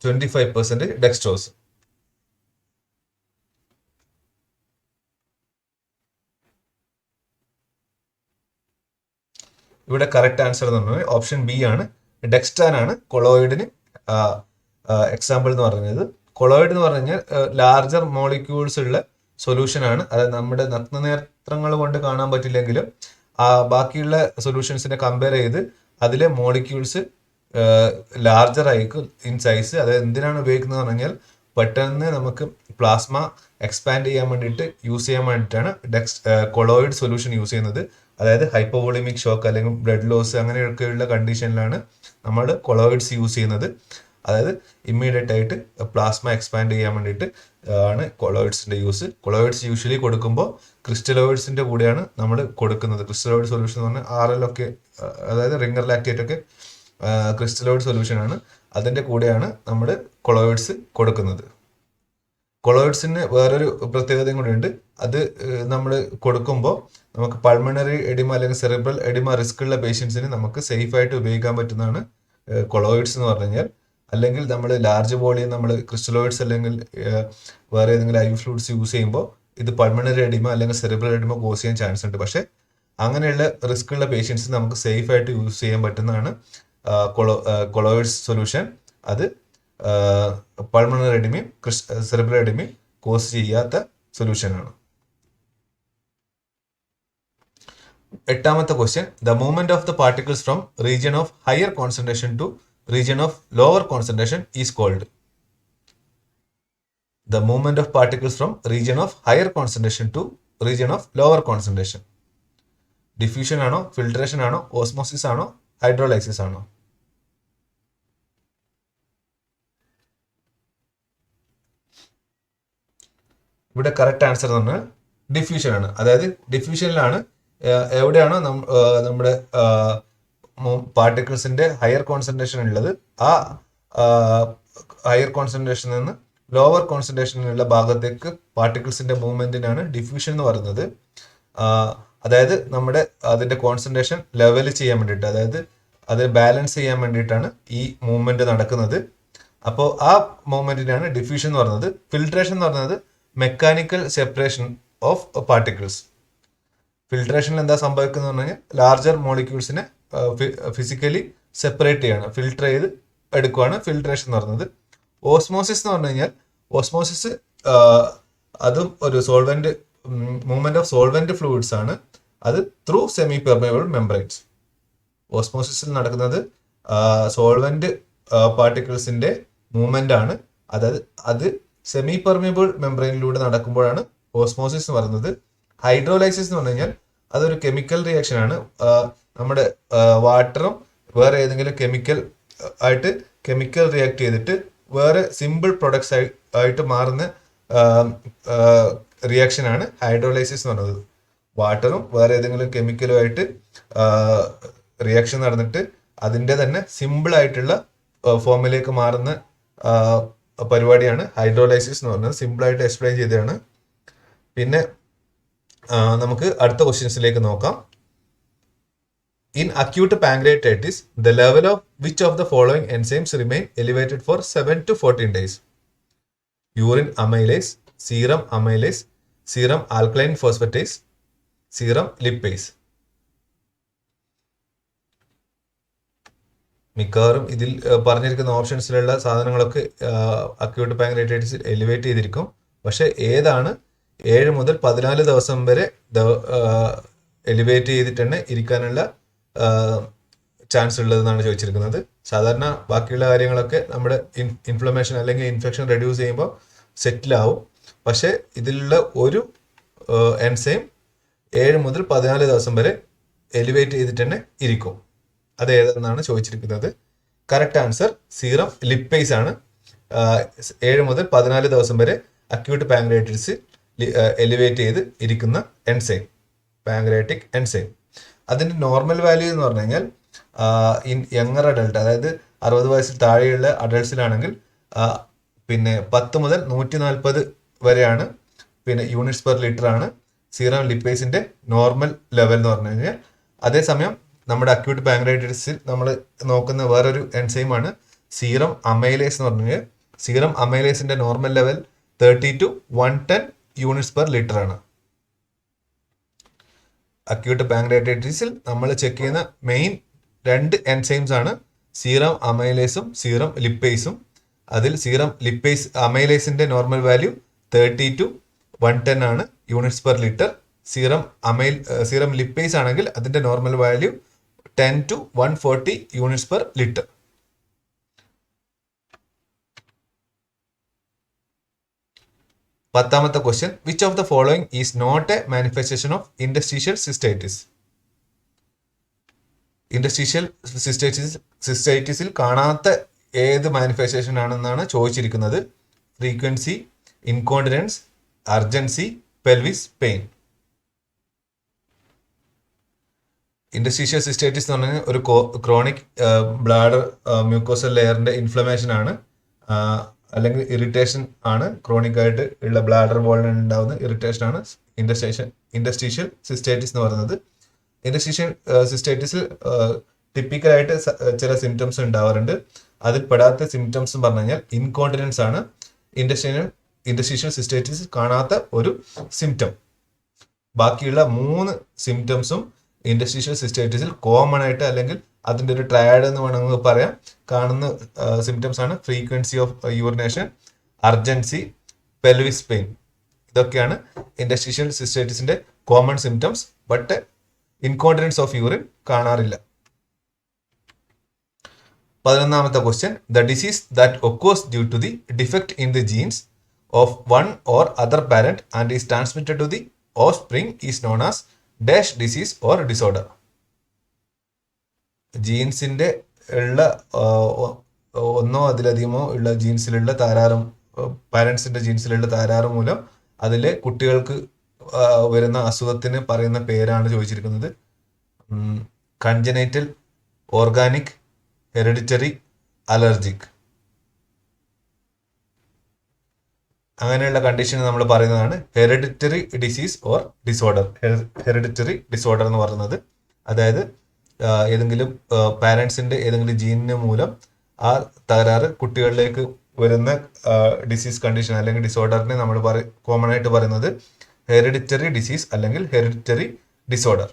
25% dextrose. ഇവിടെ കറക്റ്റ് ആൻസർ എന്ന് പറഞ്ഞാൽ ഓപ്ഷൻ ബി ആണ്. ഡെക്സ്ട്രാൻ ആണ് കൊളോയിഡിന് എക്സാമ്പിൾ എന്ന് പറയുന്നത്. കൊളോയിഡ് എന്ന് പറഞ്ഞു കഴിഞ്ഞാൽ ലാർജർ മോളിക്യൂൾസ് ഉള്ള സൊല്യൂഷൻ ആണ്. അതായത് നമ്മുടെ നഗ്നനേത്രങ്ങൾ കൊണ്ട് കാണാൻ പറ്റില്ലെങ്കിലും ബാക്കിയുള്ള സൊല്യൂഷൻസിനെ കമ്പയർ ചെയ്ത് അതിലെ മോളിക്യൂൾസ് ലാർജർ ആയിരിക്കും ഇൻ സൈസ്. അത് എന്തിനാണ് ഉപയോഗിക്കുന്നത് എന്ന് പറഞ്ഞാൽ പെട്ടെന്ന് നമുക്ക് പ്ലാസ്മ എക്സ്പാൻഡ് ചെയ്യാൻ വേണ്ടിയിട്ട് യൂസ് ചെയ്യാൻ വേണ്ടിയിട്ടാണ് കൊളോയിഡ് സൊല്യൂഷൻ യൂസ് ചെയ്യുന്നത്. അതായത് ഹൈപ്പോവോളിമിക് ഷോക്ക് അല്ലെങ്കിൽ ബ്ലഡ് ലോസ് അങ്ങനെയൊക്കെയുള്ള കണ്ടീഷനിലാണ് നമ്മൾ കൊളോയിഡ്സ് യൂസ് ചെയ്യുന്നത്. അതായത് ഇമ്മീഡിയറ്റ് ആയിട്ട് പ്ലാസ്മ എക്സ്പാൻഡ് ചെയ്യാൻ വേണ്ടിയിട്ട് ആണ് കൊളോയിഡ്സിൻ്റെ യൂസ്. കൊളോയിഡ്സ് യൂഷ്വലി കൊടുക്കുമ്പോൾ ക്രിസ്റ്റലോയിഡ്സിൻ്റെ കൂടെയാണ് നമ്മൾ കൊടുക്കുന്നത്. ക്രിസ്റ്റലോയിഡ് സൊല്യൂഷൻ എന്ന് പറഞ്ഞാൽ RL ഒക്കെ, അതായത് റിംഗർ ലാക്റ്റേറ്റ് ഒക്കെ ക്രിസ്റ്റലോയിഡ് സൊല്യൂഷൻ ആണ്. അതിൻ്റെ കൂടെയാണ് നമ്മൾ കൊളോയിഡ്സ് കൊടുക്കുന്നത്. കൊളോയിഡ്സിന് വേറൊരു പ്രത്യേകതയും കൂടി ഉണ്ട്. അത് നമ്മൾ കൊടുക്കുമ്പോൾ നമുക്ക് പൾമണറി എഡിമ അല്ലെങ്കിൽ സെറിബ്രൽ എഡിമ റിസ്ക് ഉള്ള പേഷ്യൻസിന് നമുക്ക് സേഫ് ആയിട്ട് ഉപയോഗിക്കാൻ പറ്റുന്നതാണ് കൊളോയിഡ്സ് എന്ന് പറഞ്ഞു കഴിഞ്ഞാൽ. അല്ലെങ്കിൽ നമ്മൾ ലാർജ് വോളിയം നമ്മൾ ക്രിസ്റ്റലോയിഡ്സ് അല്ലെങ്കിൽ വേറെ ഏതെങ്കിലും IV ഫ്ലൂയിഡ്സ് യൂസ് ചെയ്യുമ്പോൾ ഇത് പൾമണറി എഡിമ അല്ലെങ്കിൽ സെറിബ്രൽ എഡിമ കോസ് ചെയ്യാൻ ചാൻസ് ഉണ്ട്. പക്ഷേ അങ്ങനെയുള്ള റിസ്ക് ഉള്ള പേഷ്യൻസിന് നമുക്ക് സേഫ് ആയിട്ട് യൂസ് ചെയ്യാൻ പറ്റുന്നതാണ് കൊളോയിഡ്സ് സൊല്യൂഷൻ. അത് പൾമണറി എഡിമയും സെറിബ്രൽ എഡിമയും കോസ് ചെയ്യാത്ത സൊല്യൂഷനാണ്. എട്ടാമത്തെ question, the movement of the particles from region of higher concentration to region of lower concentration is called. The movement of particles from region of higher concentration to region of lower concentration. Diffusion ആണോ, filtration ആണോ, osmosis ആണോ, hydrolysis ആണോ? ഇവിടെ correct answer എന്ന് പറഞ്ഞാൽ diffusion ആണ്. അതായത് ഡിഫ്യൂഷനിലാണ് എവിടെയാണോ നമ്മുടെ പാർട്ടിക്കിൾസിന്റെ ഹയർ കോൺസെൻട്രേഷൻ ഉള്ളത്, ആ ഹയർ കോൺസെൻട്രേഷനിൽ നിന്ന് ലോവർ കോൺസെൻട്രേഷനിലുള്ള ഭാഗത്തേക്ക് പാർട്ടിക്കിൾസിന്റെ മൂവ്മെന്റിനാണ് ഡിഫ്യൂഷൻ എന്ന് പറയുന്നത്. അതായത് നമ്മുടെ അതിന്റെ കോൺസെൻട്രേഷൻ ലെവൽ ചെയ്യാൻ വേണ്ടിയിട്ട്, അതായത് അത് ബാലൻസ് ചെയ്യാൻ വേണ്ടിയിട്ടാണ് ഈ മൂവ്മെന്റ് നടക്കുന്നത്. അപ്പോൾ ആ മൂവ്മെന്റിനാണ് ഡിഫ്യൂഷൻ എന്ന് പറയുന്നത്. ഫിൽട്രേഷൻ എന്ന് പറയുന്നത് മെക്കാനിക്കൽ സെപ്പറേഷൻ ഓഫ് പാർട്ടിക്കിൾസ്. ഫിൽട്രേഷനിൽ എന്താ സംഭവിക്കുന്നത് എന്ന് പറഞ്ഞാൽ ലാർജർ മോളിക്യൂൾസിനെ ഫിസിക്കലി സെപ്പറേറ്റ് ചെയ്യാണ്, ഫിൽട്ടർ ചെയ്ത് എടുക്കുകയാണ് ഫിൽട്രേഷൻ എന്ന് പറയുന്നത്. ഓസ്മോസിസ് എന്ന് പറഞ്ഞു കഴിഞ്ഞാൽ ഓസ്മോസിസ് അതും ഒരു solvent movement of solvent fluids ആണ്. അത് ത്രൂ സെമി പെർമേബിൾ മെംബ്രെയിൻസ്. ഓസ്മോസിസിൽ നടക്കുന്നത് സോൾവെന്റ് പാർട്ടിക്കിൾസിന്റെ മൂവ്മെന്റ് ആണ്. അതായത് അത് സെമി പെർമേബിൾ മെംബ്രെയിനിലൂടെ നടക്കുമ്പോഴാണ് ഓസ്മോസിസ് എന്ന് പറയുന്നത്. ഹൈഡ്രോലൈസിസ് എന്ന് പറഞ്ഞു കഴിഞ്ഞാൽ അതൊരു കെമിക്കൽ റിയാക്ഷൻ ആണ്. നമ്മുടെ വാട്ടറും വേറെ ഏതെങ്കിലും കെമിക്കൽ റിയാക്ട് ചെയ്തിട്ട് വേറെ സിമ്പിൾ പ്രൊഡക്ട്സ് ആയിട്ട് മാറുന്ന റിയാക്ഷനാണ് ഹൈഡ്രോലൈസിസ് എന്ന് പറയുന്നത്. വാട്ടറും വേറെ ഏതെങ്കിലും കെമിക്കലുമായിട്ട് റിയാക്ഷൻ നടന്നിട്ട് അതിൻ്റെ തന്നെ സിമ്പിൾ ആയിട്ടുള്ള ഫോമിലേക്ക് മാറുന്ന പരിപാടിയാണ് ഹൈഡ്രോലൈസിസ് എന്ന് പറയുന്നത്. സിമ്പിളായിട്ട് എക്സ്പ്ലെയിൻ ചെയ്തതാണ്. പിന്നെ നമുക്ക് അടുത്ത ക്വസ്റ്റ്യൻസിലേക്ക് നോക്കാം. In acute pancreatitis, the level of which of the following enzymes remain elevated for 7 to 14 days? Urine amylase, serum amylase, serum alkaline phosphatase, serum lipase. മിക്കവാറും ഇതിൽ പറഞ്ഞിരിക്കുന്ന ഓപ്ഷൻസിലുള്ള സാധനങ്ങളൊക്കെ അക്യൂട്ട് പാങ്ക്രിയാറ്റൈറ്റിസ് എലിവേറ്റ് ചെയ്തിരിക്കും. പക്ഷെ ഏതാണ് 7 മുതൽ 14 ദിവസം വരെ എലിവേറ്റ് ചെയ്തിട്ട് തന്നെ ഇരിക്കാനുള്ള ചാൻസ് ഉള്ളതെന്നാണ് ചോദിച്ചിരിക്കുന്നത്. സാധാരണ ബാക്കിയുള്ള കാര്യങ്ങളൊക്കെ നമ്മുടെ ഇൻഫ്ലമേഷൻ അല്ലെങ്കിൽ ഇൻഫെക്ഷൻ റെഡ്യൂസ് ചെയ്യുമ്പോൾ സെറ്റിലാവും. പക്ഷേ ഇതിലുള്ള ഒരു എൻസൈം 7 മുതൽ 14 ദിവസം വരെ എലിവേറ്റ് ചെയ്തിട്ട് തന്നെ ഇരിക്കും. അത് ഏതെന്നാണ് ചോദിച്ചിരിക്കുന്നത്. കറക്റ്റ് ആൻസർ സീറം ലിപ്പേസ് ആണ്. 7 മുതൽ 14 ദിവസം വരെ അക്യൂട്ട് പാങ്ക്രിയാറ്റൈറ്റിസ് എലിവേറ്റ് ചെയ്ത് ഇരിക്കുന്ന എൻസൈം, പാങ്ക്രിയാറ്റിക് എൻസൈം. അതിൻ്റെ നോർമൽ വാല്യൂ എന്ന് പറഞ്ഞു കഴിഞ്ഞാൽ ഇൻ യങ്ങർ അഡൾട്ട്, അതായത് 60 വയസ്സിൽ താഴെയുള്ള അഡൾട്ട്സിലാണെങ്കിൽ പിന്നെ 10 മുതൽ 140 വരെയാണ് പിന്നെ യൂണിറ്റ്സ് പെർ ലിറ്റർ ആണ് സീറം ലിപ്പേസിൻ്റെ നോർമൽ ലെവൽ എന്ന് പറഞ്ഞു കഴിഞ്ഞാൽ. അതേസമയം നമ്മുടെ അക്യൂട്ട് പാങ്ക്രിയാറ്റൈറ്റിസിൽ നമ്മൾ നോക്കുന്ന വേറൊരു എൻസൈമാണ് സീറം അമൈലേസ് എന്ന് പറഞ്ഞു കഴിഞ്ഞാൽ. സീറം അമൈലേസിൻ്റെ normal level 30 to 110 units per litre ആണ്. അക്യൂട്ട് പാങ്ക്രിയാറ്റൈറ്റിസിൽ നമ്മൾ ചെക്ക് ചെയ്യുന്ന മെയിൻ 2 എൻസൈംസ് ആണ് സീറം അമൈലേസും സീറം ലിപ്പേസും. അതിൽ സീറം ലിപ്പേസ് അമൈലേസിൻ്റെ നോർമൽ വാല്യൂ 30 to 110 ആണ് units per litre. Serum lipase ആണെങ്കിൽ അതിൻ്റെ normal value 10 to 140 units per litre. പത്താമത്തെ question, which of the following is not a manifestation of interstitial cystitis? Interstitial സിസ്റ്റൈറ്റിസിൽ കാണാത്ത ഏത് മാനിഫെസ്റ്റേഷൻ ആണെന്നാണ് ചോദിച്ചിരിക്കുന്നത്. Frequency, incontinence, urgency, pelvis pain. ഇൻഡസ്ട്രീഷ്യൽ cystitis എന്ന് പറഞ്ഞാൽ ഒരു ക്രോണിക് ബ്ലാഡർ മ്യൂക്കോസൽ ലെയറിന്റെ ഇൻഫ്ലമേഷൻ ആണ്, അല്ലെങ്കിൽ ഇറിറ്റേഷൻ ആണ്. ക്രോണിക് ആയിട്ട് ഉള്ള ബ്ലാഡർ വോളിന് ഉണ്ടാകുന്ന ഇറിറ്റേഷൻ ആണ് ഇൻഡസ്ട്രീഷ്യൽ സിസ്റ്റൈറ്റിസ് എന്ന് പറയുന്നത്. ഇൻഡസ്ട്രീഷ്യൽ സിസ്റ്റൈറ്റിസിൽ ടിപ്പിക്കലായിട്ട് ചില സിംറ്റംസ് ഉണ്ടാവാറുണ്ട്. അതിൽ പെടാത്ത സിംറ്റംസ് എന്ന് പറഞ്ഞു കഴിഞ്ഞാൽ ഇൻകോണ്ടിനൻസ് ആണ് ഇൻഡസ്ട്രീഷ്യൽ സിസ്റ്റൈറ്റിസിൽ കാണാത്ത ഒരു സിംറ്റം. ബാക്കിയുള്ള 3 സിംറ്റംസും ഇൻഡസ്ട്രീഷ്യൽ സിസ്റ്റൈറ്റിസിൽ കോമൺ ആയിട്ട്, അല്ലെങ്കിൽ അതിൻ്റെ ഒരു ട്രയാഡ് എന്ന് വേണമെങ്കിൽ പറയാം, കാണുന്ന സിംറ്റംസ് ആണ് frequency of urination, urgency, pelvis pain. ഇതൊക്കെയാണ് ഇൻഡസ്ട്രീഷ്യൽ സിസ്റ്റൈറ്റിസിന്റെ common symptoms. But incontinence of urine കാണാറില്ല. 11ാമത്തെ question, the disease that occurs due to the defect in the genes of one or other parent and is transmitted to the offspring is known as dash disease or disorder. ജീൻസിന്റെ ഉള്ള ഒന്നോ അതിലധികമോ ഉള്ള ജീൻസിലുള്ള തകരാറും, പാരൻസിന്റെ ജീൻസിലുള്ള തകരാറ് മൂലം അതിലെ കുട്ടികൾക്ക് വരുന്ന അസുഖത്തിന് പറയുന്ന പേരാണ് ചോദിച്ചിരിക്കുന്നത്. Congenital, organic, hereditary, allergic. അങ്ങനെയുള്ള കണ്ടീഷൻ നമ്മൾ പറയുന്നതാണ് hereditary disease or disorder. Hereditary disorder എന്ന് പറയുന്നത്, അതായത് ഏതെങ്കിലും പാരൻസിന്റെ ഏതെങ്കിലും ജീനിന് മൂലം ആ തകരാറ് കുട്ടികളിലേക്ക് വരുന്ന ഡിസീസ് കണ്ടീഷൻ അല്ലെങ്കിൽ ഡിസോർഡറിനെ നമ്മൾ കോമൺ ആയിട്ട് പറയുന്നത് ഹെറിഡിറ്ററി ഡിസീസ് അല്ലെങ്കിൽ ഹെറിഡിറ്ററി ഡിസോർഡർ.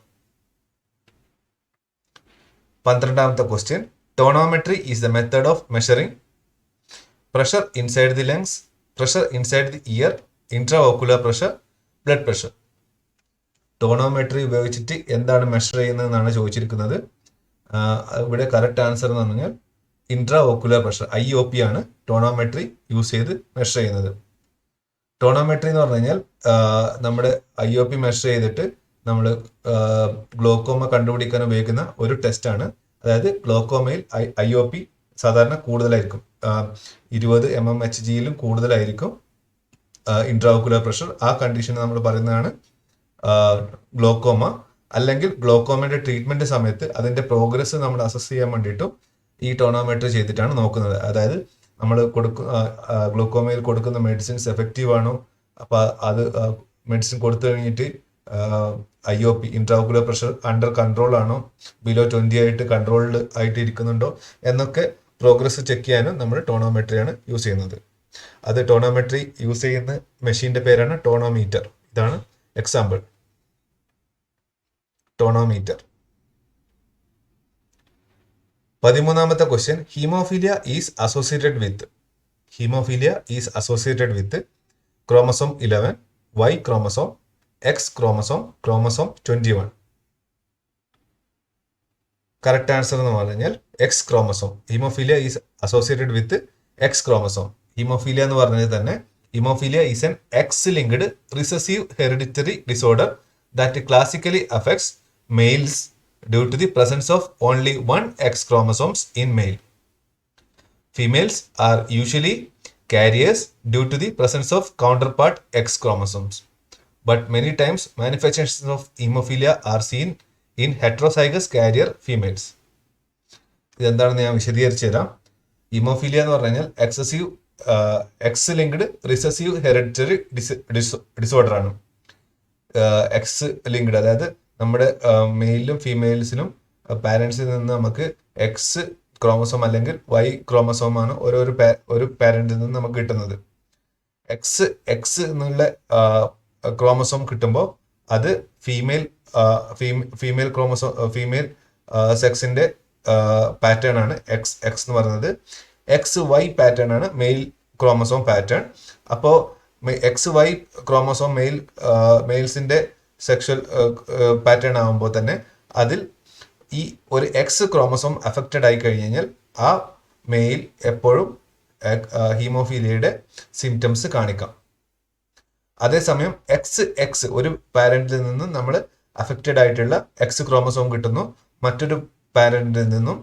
12ാമത്തെ question, tonometry is the method of measuring pressure inside the lungs, pressure inside the ear, intra ocular pressure, blood pressure. Tonometry ഉപയോഗിച്ചിട്ട് എന്താണ് മെഷർ ചെയ്യുന്നതെന്നാണ് ചോദിച്ചിരിക്കുന്നത്. ഇവിടെ കറക്റ്റ് ആൻസർ എന്ന് പറഞ്ഞാൽ ഇൻട്രാ ഓക്കുലർ പ്രഷർ, IOP ആണ് tonometry use ചെയ്ത് measure ചെയ്യുന്നത്. Tonometry എന്ന് പറഞ്ഞു കഴിഞ്ഞാൽ നമ്മുടെ IOP മെഷർ ചെയ്തിട്ട് നമ്മൾ ഗ്ലോക്കോമ കണ്ടുപിടിക്കാൻ ഉപയോഗിക്കുന്ന ഒരു ടെസ്റ്റ് ആണ്. അതായത് ഗ്ലോക്കോമയിൽ IOP സാധാരണ കൂടുതലായിരിക്കും, 20 mmHg കൂടുതലായിരിക്കും ഇൻട്രാ ഓക്കുലർ പ്രഷർ. ആ കണ്ടീഷൻ നമ്മൾ പറയുന്നതാണ് ഗ്ലോക്കോമ, അല്ലെങ്കിൽ ഗ്ലോക്കോമയുടെ ട്രീറ്റ്മെന്റ് സമയത്ത് അതിന്റെ പ്രോഗ്രസ് നമ്മൾ അസസ് ചെയ്യാൻ വേണ്ടിയിട്ടും ഈ ടോണോമെട്രി ചെയ്തിട്ടാണ് നോക്കുന്നത്. അതായത് നമ്മൾ ഗ്ലൂക്കോമയിൽ കൊടുക്കുന്ന മെഡിസിൻസ് എഫക്റ്റീവ് ആണോ, അപ്പൊ അത് മെഡിസിൻ കൊടുത്തു കഴിഞ്ഞിട്ട് IOP ഇൻട്രാഓക്കുലർ പ്രഷർ അണ്ടർ കൺട്രോൾ ആണോ, ബിലോ 20 ആയിട്ട് കൺട്രോൾഡ് ആയിട്ട് ഇരിക്കുന്നുണ്ടോ എന്നൊക്കെ പ്രോഗ്രസ് ചെക്ക് ചെയ്യാനും നമ്മൾ ടോണോമെട്രിയാണ് യൂസ് ചെയ്യുന്നത്. അത് ടോണോമെട്രി യൂസ് ചെയ്യുന്ന മെഷീന്റെ പേരാണ് ടോണോമീറ്റർ. ഇതാണ് എക്സാമ്പിൾ, ടോണോമീറ്റർ. 13ാമത്തെ question, haemophilia is associated with chromosome 11, Y chromosome, X chromosome, chromosome 21. Correct answer എന്ന് പറഞ്ഞാൽ X chromosome. Haemophilia is associated with X chromosome. Haemophilia എന്ന് പറഞ്ഞത് തന്നെ, haemophilia is an X-linked recessive hereditary disorder that classically affects males due to the presence of only one X chromosomes in male. Females are usually carriers due to the presence of counterpart X chromosomes. But many times manifestations of hemophilia are seen in heterozygous carrier females. ഇതെന്താണെന്ന് ഞാൻ വിശദീകരിച്ചു തരാം. Haemophilia എന്ന് പറഞ്ഞു കഴിഞ്ഞാൽ X-linked recessive hereditary disorder ആണ്. X-linked, അതായത് നമ്മുടെ മെയിലും ഫീമെയിൽസിനും പാരൻസിൽ നിന്ന് നമുക്ക് എക്സ് ക്രോമസോം അല്ലെങ്കിൽ Y ക്രോമസോം ആണ് ഒരു പാരന്റിൽ നിന്ന് നമുക്ക് കിട്ടുന്നത്. എക്സ് എന്നുള്ള ക്രോമസോം കിട്ടുമ്പോൾ അത് ഫീമെയിൽ ക്രോമസോം, ഫീമെയിൽ സെക്സിന്റെ പാറ്റേൺ ആണ് എക്സ് എന്ന് പറയുന്നത്. XY പാറ്റേൺ ആണ് മെയിൽ ക്രോമസോം പാറ്റേൺ. അപ്പോൾ XY ക്രോമസോം മെയിൽസിന്റെ സെക്ഷൽ പാറ്റേൺ ആകുമ്പോൾ തന്നെ അതിൽ ഈ ഒരു എക്സ് ക്രോമസോം അഫക്റ്റഡ് ആയി കഴിഞ്ഞ് കഴിഞ്ഞാൽ ആ മെയിൽ എപ്പോഴും ഹീമോഫീലിയയുടെ സിംറ്റംസ് കാണിക്കാം. അതേസമയം എക്സ് ഒരു പാരന്റിൽ നിന്നും നമ്മൾ അഫക്റ്റഡ് ആയിട്ടുള്ള എക്സ് ക്രോമസോം കിട്ടുന്നു, മറ്റൊരു പാരന്റിൽ നിന്നും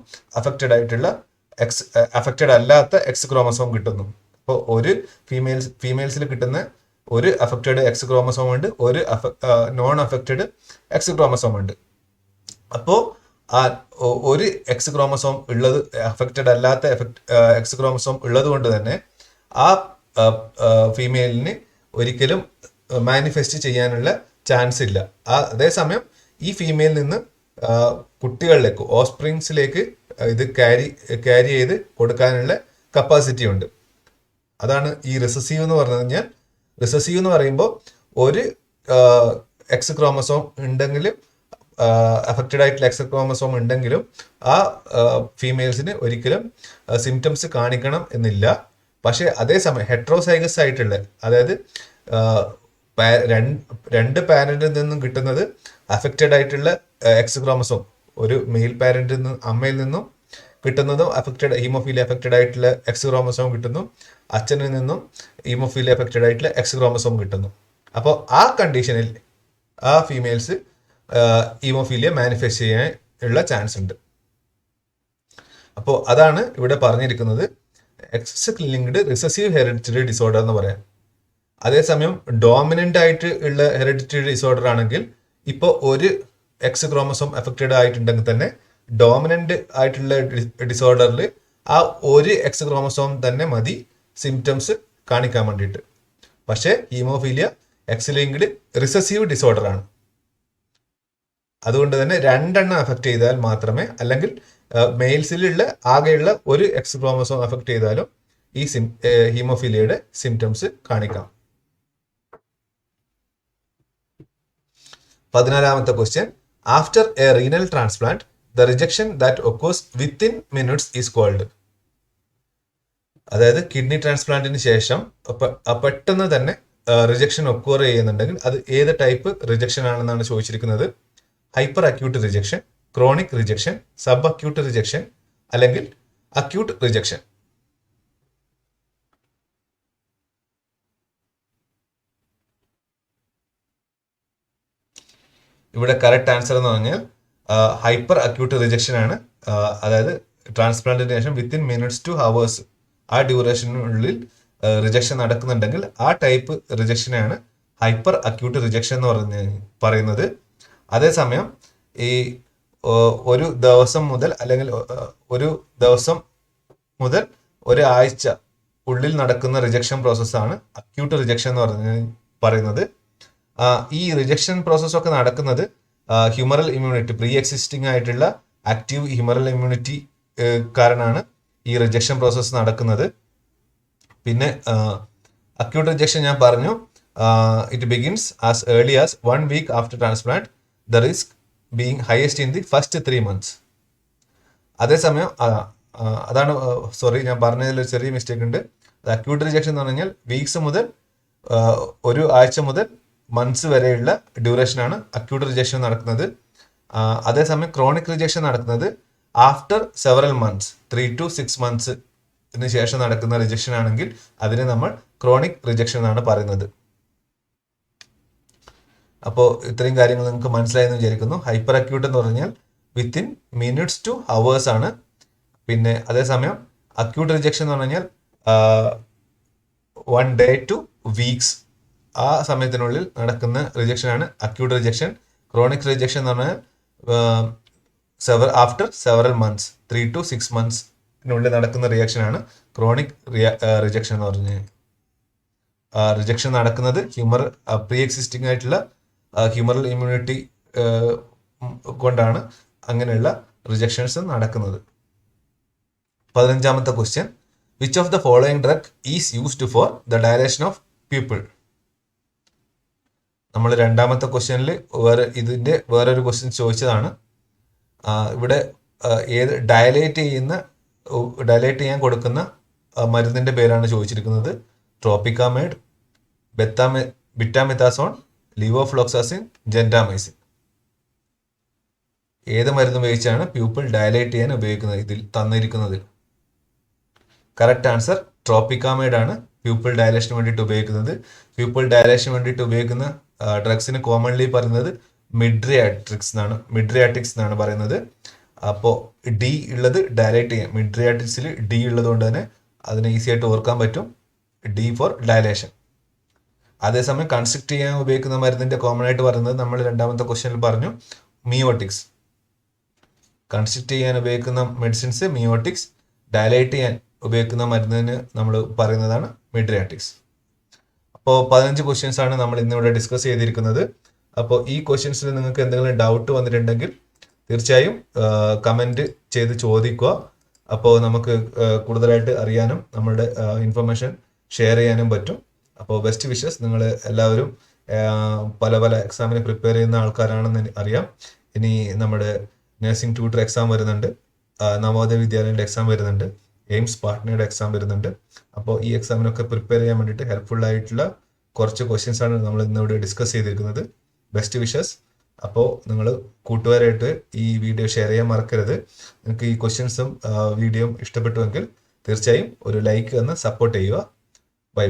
അഫക്റ്റഡ് അല്ലാത്ത എക്സ് ക്രോമസോം കിട്ടുന്നു. അപ്പോൾ ഒരു ഫീമെയിൽസിൽ കിട്ടുന്ന ഒരു അഫക്റ്റഡ് എക്സ് ക്രോമസോം ഉണ്ട്, ഒരു നോൺ അഫക്റ്റഡ് എക്സ് ക്രോമസോം ഉണ്ട്. അപ്പോൾ ആ ഒരു എക്സ് ക്രോമസോം ഉള്ളത്, അഫക്റ്റഡ് അല്ലാത്ത എക്സ് ക്രോമസോം ഉള്ളത് കൊണ്ട് തന്നെ ആ ഫീമെയിലിന് ഒരിക്കലും മാനിഫെസ്റ്റ് ചെയ്യാനുള്ള ചാൻസ് ഇല്ല. അതേസമയം ഈ ഫീമെയിൽ നിന്ന് കുട്ടികളിലേക്ക്, ഓസ്പ്രിങ്സിലേക്ക് ഇത് ക്യാരി ചെയ്ത് കൊടുക്കാനുള്ള കപ്പാസിറ്റി ഉണ്ട്. അതാണ് ഈ റിസസീവ് എന്ന് പറഞ്ഞു കഴിഞ്ഞാൽ. റിസസീവ് എന്ന് പറയുമ്പോൾ ഒരു എക്സ് ക്രോമസോം ഉണ്ടെങ്കിലും, അഫക്റ്റഡ് ആയിട്ടുള്ള എക്സ് ക്രോമസോം ഉണ്ടെങ്കിലും ആ ഫീമെയിൽസിന് ഒരിക്കലും സിംറ്റംസ് കാണിക്കണം എന്നില്ല. പക്ഷെ അതേസമയം ഹെട്രോസൈഗസ് ആയിട്ടുള്ള, അതായത് രണ്ട് പാരന്റിൽ നിന്നും കിട്ടുന്നത് അഫക്റ്റഡ് ആയിട്ടുള്ള എക്സ് ക്രോമസോം, ഒരു മെയിൽ പാരന്റിൽ നിന്നും അമ്മയിൽ നിന്നും കിട്ടുന്നതും ഹീമോഫീലിയ അഫക്റ്റഡ് ആയിട്ടുള്ള എക്സ് ക്രോമസോം കിട്ടുന്നു, അച്ഛനിൽ നിന്നും ഹീമോഫീലിയ അഫക്റ്റഡ് ആയിട്ടുള്ള എക്സ് ക്രോമസോം കിട്ടുന്നു. അപ്പോൾ ആ കണ്ടീഷനിൽ ആ ഫീമെയിൽസ് ഹീമോഫീലിയ മാനിഫെസ്റ്റ് ചെയ്യാൻ ഉള്ള ചാൻസ് ഉണ്ട്. അപ്പോൾ അതാണ് ഇവിടെ പറഞ്ഞിരിക്കുന്നത് X-linked recessive hereditary disorder എന്ന് പറയാം. അതേസമയം ഡോമിനന്റ് ആയിട്ട് ഉള്ള ഹെറിഡിറ്ററി ഡിസോർഡർ ആണെങ്കിൽ, ഇപ്പോൾ ഒരു എക്സ് ക്രോമസോം അഫക്റ്റഡ് ആയിട്ടുണ്ടെങ്കിൽ തന്നെ ഡോമിനന്റ് ആയിട്ടുള്ള ഡിസോർഡറിൽ ആ ഒരു എക്സ് ക്രോമസോം തന്നെ മതി സിംറ്റംസ് കാണിക്കാൻ വേണ്ടിയിട്ട്. പക്ഷേ ഹീമോഫീലിയ X-linked റിസസീവ് ഡിസോർഡർ ആണ്. അതുകൊണ്ട് തന്നെ രണ്ടെണ്ണം അഫക്റ്റ് ചെയ്താൽ മാത്രമേ, അല്ലെങ്കിൽ മെയിൽസിലുള്ള ആകെയുള്ള ഒരു എക്സ് ക്രോമസോം അഫക്റ്റ് ചെയ്താലും ഈ ഹീമോഫീലിയയുടെ സിംറ്റംസ് കാണിക്കാം. 14ാമത്തെ question, after a renal transplant the rejection that occurs within minutes is called. അതായത് കിഡ്നി ട്രാൻസ്പ്ലാന്റിന് ശേഷം പെട്ടെന്ന് തന്നെ റിജക്ഷൻ ഒക്കൂർ ചെയ്യുന്നുണ്ടെങ്കിൽ അത് ഏത് ടൈപ്പ് റിജക്ഷൻ ആണെന്നാണ് ചോദിച്ചിരിക്കുന്നത്. Hyper acute rejection, chronic rejection, sub acute rejection, അല്ലെങ്കിൽ അക്യൂട്ട് റിജക്ഷൻ. ഇവിടെ കറക്റ്റ് ആൻസർ എന്ന് പറഞ്ഞാൽ ഹൈപ്പർ അക്യൂട്ട് റിജക്ഷൻ ആണ്. അതായത് ട്രാൻസ്പ്ലാന്റിന് ശേഷം വിത്തിൻ മിനിറ്റ്സ് ടു ഹവേഴ്സ് ആ ഡ്യൂറേഷനുള്ളിൽ റിജക്ഷൻ നടക്കുന്നുണ്ടെങ്കിൽ ആ ടൈപ്പ് റിജക്ഷനാണ് ഹൈപ്പർ അക്യൂട്ട് റിജക്ഷൻ എന്ന് പറയുന്നത്. അതേസമയം ഈ ഒരു ദിവസം മുതൽ അല്ലെങ്കിൽ ഒരു ദിവസം മുതൽ ഒരാഴ്ച ഉള്ളിൽ നടക്കുന്ന റിജക്ഷൻ പ്രോസസ്സാണ് അക്യൂട്ട് റിജക്ഷൻ എന്ന് പറയുന്നത്. ഈ റിജക്ഷൻ പ്രോസസ്സൊക്കെ നടക്കുന്നത് ഹ്യൂമറൽ ഇമ്മ്യൂണിറ്റി, പ്രീ എക്സിസ്റ്റിംഗ് ആയിട്ടുള്ള ആക്റ്റീവ് ഹ്യൂമറൽ ഇമ്മ്യൂണിറ്റി കാരണമാണ് ഈ റിജക്ഷൻ പ്രോസസ്സ് നടക്കുന്നത്. പിന്നെ അക്യൂട്ട് റിജക്ഷൻ ഞാൻ പറഞ്ഞു, it begins as early as 1 week after transplant, the risk being highest in the first 3 months. അതേസമയം അതാണ് സോറി, ഞാൻ പറഞ്ഞതിൽ ഒരു ചെറിയ മിസ്റ്റേക്ക് ഉണ്ട്. അക്യൂട്ട് റിജക്ഷൻ എന്ന് പറഞ്ഞു കഴിഞ്ഞാൽ വീക്സ് മുതൽ ഒരു ആഴ്ച മുതൽ മന്ത്സ് വരെയുള്ള ഡ്യൂറേഷനാണ് അക്യൂട്ട് റിജക്ഷൻ നടക്കുന്നത്. അതേസമയം ക്രോണിക് റിജക്ഷൻ നടക്കുന്നത് after several months, 3 to 6 months ശേഷം നടക്കുന്ന റിജക്ഷൻ ആണെങ്കിൽ അതിനെ നമ്മൾ ക്രോണിക് റിജക്ഷൻ എന്നാണ് പറയുന്നത്. അപ്പോൾ ഇത്രയും കാര്യങ്ങൾ നിങ്ങൾക്ക് മനസ്സിലായെന്ന് വിചാരിക്കുന്നു. ഹൈപ്പർ അക്യൂട്ട് എന്ന് പറഞ്ഞാൽ വിത്തിൻ മിനിറ്റ്സ് ടു ഹവേഴ്സ് ആണ്. പിന്നെ അതേസമയം അക്യൂട്ട് റിജക്ഷൻ എന്ന് പറഞ്ഞാൽ 1 day to weeks, ആ സമയത്തിനുള്ളിൽ നടക്കുന്ന റിജക്ഷനാണ് അക്യൂട്ട് റിജക്ഷൻ. ക്രോണിക് റിജക്ഷൻ എന്ന് പറഞ്ഞാൽ ആഫ്റ്റർ സെവറൽ മന്ത്സ്, 3 to 6 monthsനുള്ളിൽ നടക്കുന്ന റിയാക്ഷനാണ് ക്രോണിക് റിജക്ഷൻ എന്ന് പറഞ്ഞ്. റിജക്ഷൻ നടക്കുന്നത് പ്രീ എക്സിസ്റ്റിംഗ് ആയിട്ടുള്ള ഹ്യൂമറൽ ഇമ്മ്യൂണിറ്റി കൊണ്ടാണ് അങ്ങനെയുള്ള റിജക്ഷൻസ് നടക്കുന്നത്. 15ാമത്തെ question, which of the following drug is used for the dilation of pupil? നമ്മൾ 2ാമത്തെ ക്വസ്റ്റ്യനിൽ ഇതിന്റെ വേറൊരു ക്വസ്റ്റ്യൻ ചോദിച്ചതാണ്. ഇവിടെ ഡയലേറ്റ് ചെയ്യാൻ കൊടുക്കുന്ന മരുന്നിന്റെ പേരാണ് ചോദിച്ചിരിക്കുന്നത്. ട്രോപ്പിക്കാമൈഡ്, ബിറ്റാമെത്താസോൺ, ലിവോഫ്ലോക്സാസിൻ, ജെൻറ്റാമൈസിൻ. ഏത് മരുന്ന് ഉപയോഗിച്ചാണ് പ്യൂപ്പിൾ ഡയലേറ്റ് ചെയ്യാൻ ഉപയോഗിക്കുന്നത് ഇതിൽ തന്നിരിക്കുന്നതിൽ? കറക്റ്റ് ആൻസർ ട്രോപ്പിക്കാമൈഡ് ആണ് പ്യൂപ്പിൾ ഡയലേഷന് വേണ്ടിയിട്ട് ഉപയോഗിക്കുന്നത്. പ്യൂപ്പിൾ ഡയലേഷന് വേണ്ടിയിട്ട് ഉപയോഗിക്കുന്ന ഡ്രഗ്സിന് കോമൺലി പറയുന്നത് മിഡ്രിയാട്രിക്സ് എന്നാണ് പറയുന്നത്. അപ്പോൾ ഡി ഉള്ളത് ഡയലേറ്റ് ചെയ്യാൻ, മിഡ്രിയാട്രിക്സിൽ ഡി ഉള്ളത് കൊണ്ട് തന്നെ അതിനെ ഈസി ആയിട്ട് ഓർക്കാൻ പറ്റും, ഡി ഫോർ ഡയലേഷൻ. അതേസമയം കൺസ്ട്രക്ട് ചെയ്യാൻ ഉപയോഗിക്കുന്ന മരുന്നിന്റെ കോമൺ ആയിട്ട് പറയുന്നത് നമ്മൾ 2ാമത്തെ ക്വസ്റ്റ്യനിൽ പറഞ്ഞു, മിയോട്ടിക്സ്. കൺസ്ട്രക്ട് ചെയ്യാൻ ഉപയോഗിക്കുന്ന മെഡിസിൻസ് മിയോട്ടിക്സ്, ഡയലേറ്റ് ചെയ്യാൻ ഉപയോഗിക്കുന്ന മരുന്നിന് നമ്മൾ പറയുന്നതാണ് മിഡ്രിയാട്രിക്സ്. അപ്പോൾ 15 ക്വസ്റ്റ്യൻസ് ആണ് നമ്മൾ ഇന്നിവിടെ ഡിസ്കസ് ചെയ്തിരിക്കുന്നത്. അപ്പോൾ ഈ ക്വസ്റ്റ്യൻസിൽ നിങ്ങൾക്ക് എന്തെങ്കിലും ഡൗട്ട് വന്നിട്ടുണ്ടെങ്കിൽ തീർച്ചയായും കമൻറ്റ് ചെയ്ത് ചോദിക്കുക. അപ്പോൾ നമുക്ക് കൂടുതലായിട്ട് അറിയാനും നമ്മളുടെ ഇൻഫർമേഷൻ ഷെയർ ചെയ്യാനും പറ്റും. അപ്പോൾ ബെസ്റ്റ് വിഷസ്. നിങ്ങൾ എല്ലാവരും പല എക്സാമിന് പ്രിപ്പയർ ചെയ്യുന്ന ആൾക്കാരാണെന്ന് അറിയാം. ഇനി നമ്മുടെ നഴ്സിംഗ് ട്യൂട്ടർ എക്സാം വരുന്നുണ്ട്, നവോദയ വിദ്യാലയൻ്റെ എക്സാം വരുന്നുണ്ട്, എയിംസ് പാർട്ട്നറുടെ എക്സാം വരുന്നുണ്ട്. അപ്പോൾ ഈ എക്സാമിനൊക്കെ പ്രിപ്പയർ ചെയ്യാൻ വേണ്ടിയിട്ട് ഹെൽപ്ഫുൾ ആയിട്ടുള്ള കുറച്ച് ക്വസ്റ്റ്യൻസ് ആണ് നമ്മൾ ഇന്നിവിടെ ഡിസ്കസ് ചെയ്തിരിക്കുന്നത്. Best wishes. അപ്പോൾ നിങ്ങൾ കൂട്ടുകാരായിട്ട് ഈ വീഡിയോ ഷെയർ ചെയ്യാൻ മറക്കരുത്. നിങ്ങൾക്ക് ഈ ക്വസ്റ്റ്യൻസും വീഡിയോയും ഇഷ്ടപ്പെട്ടുവെങ്കിൽ തീർച്ചയായും ഒരു ലൈക്ക് തന്ന് സപ്പോർട്ട് ചെയ്യുക. ബൈ.